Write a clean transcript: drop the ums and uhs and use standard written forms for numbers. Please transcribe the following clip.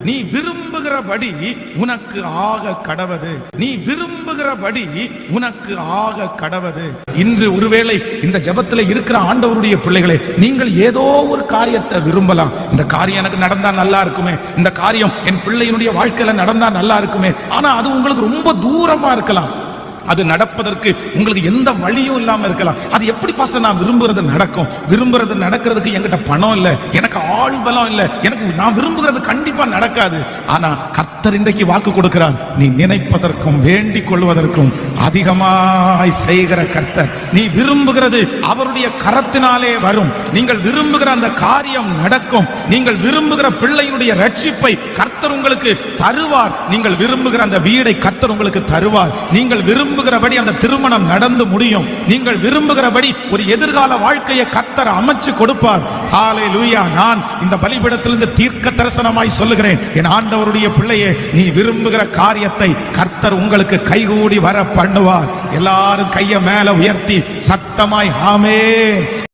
நீ விரும்புகிறபடி உனக்கு ஆக கடவது. நீ விரும்புகிறபடி உனக்கு ஆக கடவது. இன்று ஒருவேளை இந்த ஜெபத்தில் இருக்கிற ஆண்டவருடைய பிள்ளைகளே, நீங்கள் ஏதோ ஒரு காரியத்தை விரும்பலாம். இந்த காரியம் எனக்கு நடந்தா நல்லா இருக்குமே, இந்த காரியம் என் பிள்ளையினுடைய வாழ்க்கையில நடந்தா நல்லா இருக்குமே. ஆனா அது உங்களுக்கு ரொம்ப தூரமா இருக்கலாம். அது நடப்பதற்கு உங்களுக்கு எந்த வழியும் இல்லாம இருக்கலாம். அது எப்படி பாஸ்டர் நான் விரும்புறது நடக்கும்? விரும்புறது நடக்கிறதுக்கு என்கிட்ட பணம் இல்ல, எனக்கு ஆள் பலம் இல்ல, எனக்கு நான் விரும்புகிறது கண்டிப்பா நடக்காது. ஆனா கர்த்தர் இன்றைக்கு வாக்கு கொடுக்கிறார், நீ நினைப்பதற்கும் வேண்டிக் கொள்வதற்கும் அதிகமாய் செய்கிற கர்த்தர். நீ விரும்புகிறது அவருடைய கரத்தினாலே வரும். நீங்கள் விரும்புகிற அந்த காரியம் நடக்கும். நீங்கள் விரும்புகிற பிள்ளையினுடைய ரட்சிப்பை கர்த்தர் உங்களுக்கு தருவார். நீங்கள் விரும்புகிற அந்த வீடை கர்த்தர் உங்களுக்கு தருவார். நீங்கள் விரும்புகிறபடி அந்த திருமணம் நடந்து முடியும். நீங்கள் விரும்புகிறபடி ஒரு எதிர்கால வாழ்க்கையை கர்த்தர் அமைச்சு கொடுப்பார். ஹல்லேலூயா. நான் இந்த பலிபீடத்திலிருந்து தீர்க்க தரிசனமாய் சொல்லுகிறேன், என் ஆண்டவருடைய பிள்ளையே, நீ விரும்புகிற காரியத்தை கர்த்தர் உங்களுக்கு கைகூடி வர பண்ணுவார். எல்லாரும் கையை மேல உயர்த்தி சத்தமாய் ஆமென்.